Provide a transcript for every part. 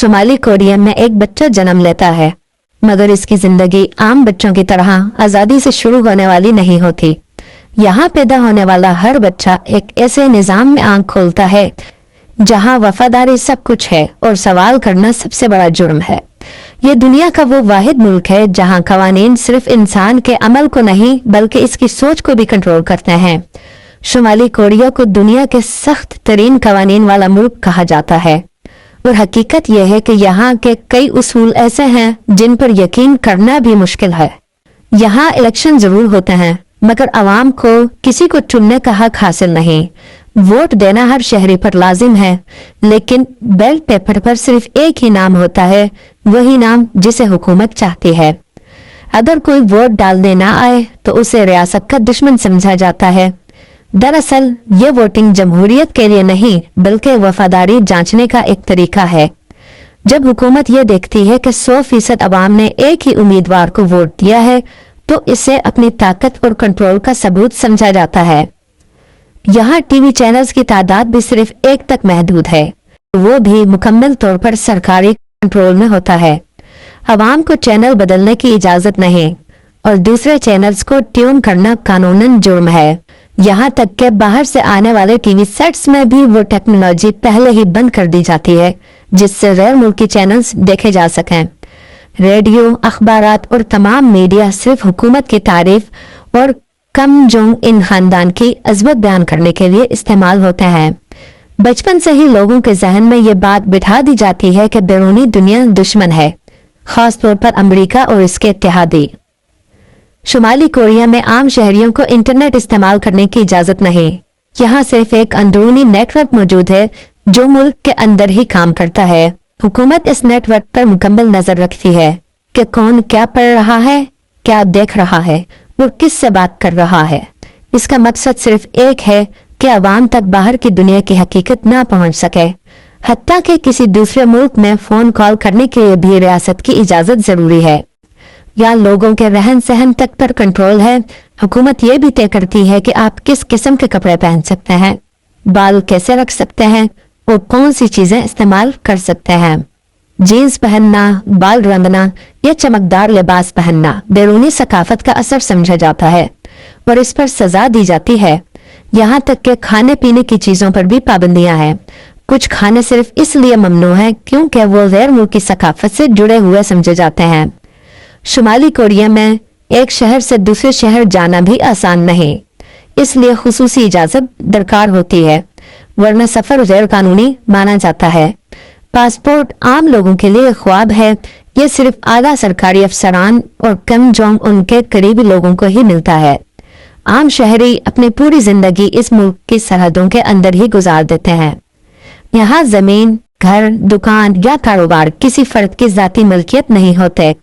शुमाली Korea में एक बच्चा जन्म लेता है, मगर इसकी जिंदगी आम बच्चों की तरह आजादी से शुरू होने वाली नहीं होती। यहाँ पैदा होने वाला हर बच्चा एक ऐसे निजाम में आंख खोलता है जहाँ वफादारी सब कुछ है और सवाल करना सबसे बड़ा जुर्म है। ये दुनिया का वो वाहिद मुल्क है जहाँ कवानीन सिर्फ इंसान के अमल को नहीं बल्कि इसकी सोच को भी कंट्रोल करते हैं। शुमाली कोरिया को दुनिया के सख्त तरीन कवानीन वाला मुल्क कहा जाता है और हकीकत यह है कि यहाँ के कई उसूल ऐसे हैं जिन पर यकीन करना भी मुश्किल है। यहाँ इलेक्शन जरूर होते हैं मगर आवाम को किसी को चुनने का हक हासिल नहीं। वोट देना हर शहरी पर लाजिम है, लेकिन बैलेट पेपर पर सिर्फ एक ही नाम होता है, वही नाम जिसे हुकूमत चाहती है। अगर कोई वोट डालने ना आए तो उसे रियासत का दुश्मन समझा जाता है। दरअसल ये वोटिंग जमहूरियत के लिए नहीं बल्कि वफादारी जांचने का एक तरीका है। जब हुकूमत ये देखती है कि 100% अवाम ने एक ही उम्मीदवार को वोट दिया है तो इसे अपनी ताकत और कंट्रोल का सबूत समझा जाता है। यहाँ टीवी चैनल्स की तादाद भी सिर्फ एक तक महदूद है, वो भी मुकम्मल तौर पर सरकारी कंट्रोल में होता है। अवाम को चैनल बदलने की इजाजत नहीं और दूसरे चैनल्स को ट्यून करना कानूनन जुर्म है। यहाँ तक कि बाहर से आने वाले टीवी सेट्स में भी वो टेक्नोलॉजी पहले ही बंद कर दी जाती है जिससे गैर मुल्की चैनल्स देखे जा सकें। रेडियो, अखबारात और तमाम मीडिया सिर्फ हुकूमत की तारीफ और किम जोंग इन खानदान की अजमत बयान करने के लिए इस्तेमाल होते हैं। बचपन से ही लोगों के जहन में ये बात बिठा दी जाती है कि बैरूनी दुनिया दुश्मन है, खास तौर पर अमेरिका और इसके इत्तेहादी। शुमाली कोरिया में आम शहरियों को इंटरनेट इस्तेमाल करने की इजाजत नहीं। यहाँ सिर्फ एक अंदरूनी नेटवर्क मौजूद है जो मुल्क के अंदर ही काम करता है। हुकूमत इस नेटवर्क पर मुकम्मल नजर रखती है कि कौन क्या पढ़ रहा है, क्या देख रहा है और किस से बात कर रहा है। इसका मकसद सिर्फ एक है कि अवाम तक बाहर की दुनिया की हकीकत ना पहुंच सके। हत्ता कि किसी दूसरे मुल्क में फोन कॉल करने के लिए भी रियासत की इजाजत जरूरी है। यहाँ लोगों के रहन सहन तक पर कंट्रोल है। हुकूमत ये भी तय करती है कि आप किस किस्म के कपड़े पहन सकते हैं, बाल कैसे रख सकते हैं और कौन सी चीजें इस्तेमाल कर सकते हैं। जीन्स पहनना, बाल रंगना या चमकदार लिबास पहनना बैरूनी सकाफत का असर समझा जाता है और इस पर सजा दी जाती है। यहाँ तक कि खाने पीने की चीजों पर भी पाबंदियां हैं। कुछ खाने सिर्फ इसलिए ममनू है क्योंकि वो गैर मुल्की सकाफत से जुड़े हुए समझे जाते हैं। शुमाली कोरिया में एक शहर से दूसरे शहर जाना भी आसान नहीं, इसलिए खुसूसी इजाजत दरकार होती है, वरना सफर गैर कानूनी माना जाता है। पासपोर्ट आम लोगों के लिए ख्वाब है, ये सिर्फ आला सरकारी अफसरान और किम जोंग उनके करीबी लोगों को ही मिलता है। आम शहरी अपनी पूरी जिंदगी इस मुल्क की सरहदों के अंदर ही गुजार देते हैं। यहाँ जमीन, घर, दुकान या कारोबार किसी फर्द की जाती मलकियत नहीं होते,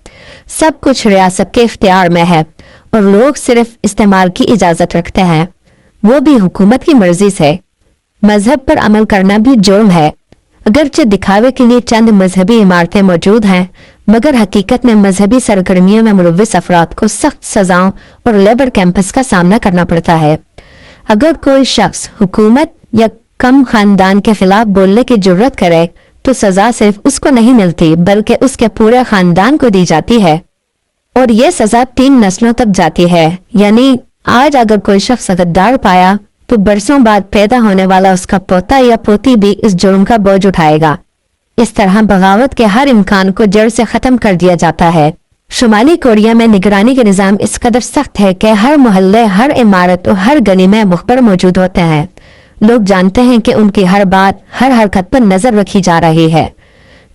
सब कुछ रियासत के इख्तियार में है और लोग सिर्फ इस्तेमाल की इजाजत रखते हैं, वो भी हुकूमत की मर्जी से। मजहब पर अमल करना भी जुर्म है। अगरचे दिखावे के लिए चंद मजहबी इमारतें मौजूद हैं, मगर हकीकत में मजहबी सरगर्मियों में मुलव्विस अफराद को सख्त सजाओं और लेबर कैंपस का सामना करना पड़ता है। अगर कोई शख्स हुकूमत या कम खानदान के खिलाफ बोलने की जुर्रत करे तो सजा सिर्फ उसको नहीं मिलती बल्कि उसके पूरे खानदान को दी जाती है और ये सजा 3 नस्लों तक जाती है। यानी आज अगर कोई शख्स गद्दार पाया तो बरसों बाद पैदा होने वाला उसका पोता या पोती भी इस जुर्म का बोझ उठाएगा। इस तरह बगावत के हर इम्कान को जड़ से खत्म कर दिया जाता है। शुमाली कोरिया में निगरानी के निजाम इस कदर सख्त है कि हर मोहल्ले, हर इमारत और हर गली में मुखबर मौजूद होते हैं। लोग जानते हैं कि उनकी हर बात, हर हरकत पर नजर रखी जा रही है।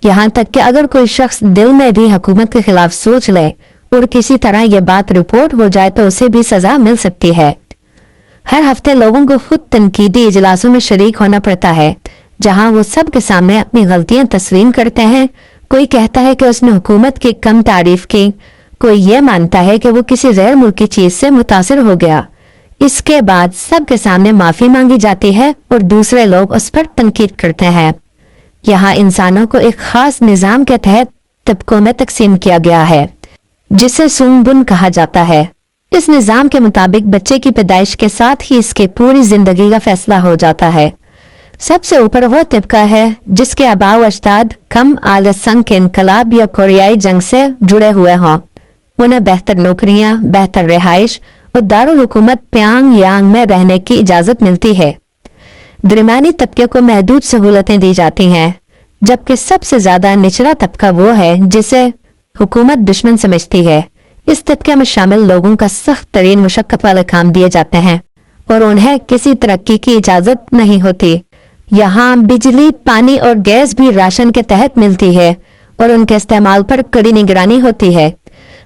यहाँ तक कि अगर कोई शख्स दिल में भी हुकूमत के खिलाफ सोच ले और किसी तरह ये बात रिपोर्ट हो जाए तो उसे भी सजा मिल सकती है। हर हफ्ते लोगों को खुद तनकीदी इजलासों में शरीक होना पड़ता है जहां वो सब के सामने अपनी गलतियां तस्लीम करते हैं। कोई कहता है कि उसने हुकूमत की कम तारीफ की, कोई ये मानता है कि वो किसी गैर मुल्की चीज से मुतासिर हो गया। इसके बाद सब के सामने माफी मांगी जाती है और दूसरे लोग उस पर तनकीद करते हैं। यहाँ इंसानों को एक खास निजाम के तहत तबकों में तकसीम किया गया है जिसे सुंगबुन कहा जाता है। इस निजाम के मुताबिक बच्चे की पैदाइश के साथ ही इसके पूरी जिंदगी का फैसला हो जाता है। सबसे ऊपर वो तबका है जिसके आबाओ अजदाद कम आला संग के इनकलाब या कोरियाई जंग से जुड़े हुए हों। उन्हें बेहतर नौकरियां, बेहतर रिहाइश और दारुल हुकूमत प्यांग यांग में रहने की इजाजत मिलती है। दरमियानी तबके को महदूद सहूलतें दी जाती हैं, जबकि सबसे ज्यादा निचला तबका वो है जिसे हुकूमत दुश्मन समझती है। इस तबके में शामिल लोगों का सख्त तरीन मुशक्कत वाले काम दिए जाते हैं और उन्हें किसी तरक्की की इजाजत नहीं होती। यहाँ बिजली, पानी और गैस भी राशन के तहत मिलती है और उनके इस्तेमाल पर कड़ी निगरानी होती है।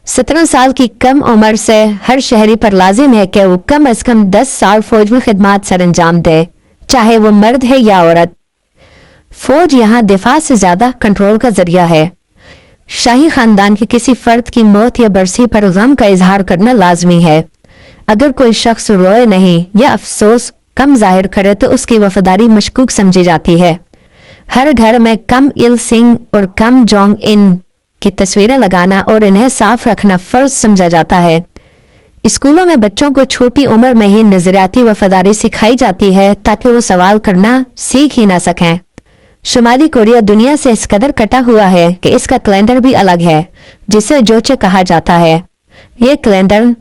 17 साल की कम उम्र से हर शहरी पर लाजिम है कि वो कम अज कम 10 साल फौज में खिदमत सर अंजाम दे, चाहे वो मर्द है या औरत। फौज यहाँ दिफा से ज्यादा कंट्रोल का जरिया है। शाही खानदान के किसी फर्द की मौत या बरसी पर गम का इजहार करना लाजमी है। अगर कोई शख्स रोए नहीं या अफसोस कम जाहिर करे तो उसकी वफादारी मशकूक समझी जाती है। हर घर में कम इल सिंह और कम जोंग इन की तस्वीरें लगाना और इन्हें साफ रखना फर्ज समझा जाता है। स्कूलों में बच्चों को छोटी उम्र में ही नजरियाती वफादारी सिखाई जाती है ताकि वो सवाल करना सीख ही ना सकें। शुमाली कोरिया दुनिया से इस कदर कटा हुआ है कि इसका कैलेंडर भी अलग है, जिसे जोचे कहा जाता है। ये कैलेंडर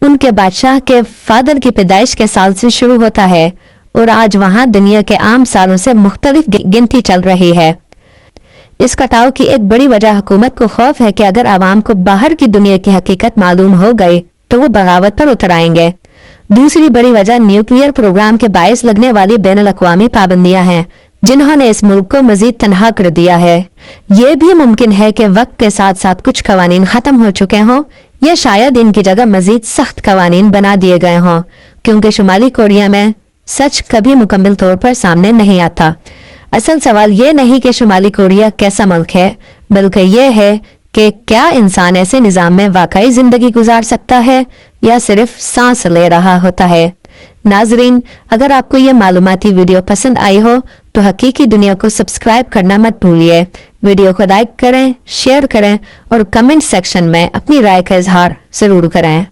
उनके बादशाह के फादर की पैदाइश के साल से शुरू होता है और आज वहां दुनिया के आम सालों से मुख्तलिफ गिनती चल रही है। इस कटाव की एक बड़ी वजह हुकूमत को खौफ है कि अगर आवाम को बाहर की दुनिया की हकीकत मालूम हो गई तो वो बगावत पर उतर आएंगे। दूसरी बड़ी वजह न्यूक्लियर प्रोग्राम के बायस लगने वाली बैनुल अक़वामी पाबंदियां हैं, जिन्होंने इस मुल्क को मजीद तनहा कर दिया है। ये भी मुमकिन है कि वक्त के साथ साथ कुछ कवानीन खत्म हो चुके हों या शायद इनकी जगह मजीद सख्त कवानीन बना दिए गए हों, क्योंकि शुमाली कोरिया में सच कभी मुकम्मल तौर पर सामने नहीं आता। असल सवाल ये नहीं कि शुमाली कोरिया कैसा मुल्क है, बल्कि ये है कि क्या इंसान ऐसे निज़ाम में वाकई जिंदगी गुजार सकता है या सिर्फ सांस ले रहा होता है। नाजरीन, अगर आपको ये मालूमाती वीडियो पसंद आई हो तो हकीकी दुनिया को सब्सक्राइब करना मत भूलिए। वीडियो को लाइक करें, शेयर करें और कमेंट सेक्शन में अपनी राय का इजहार जरूर करें।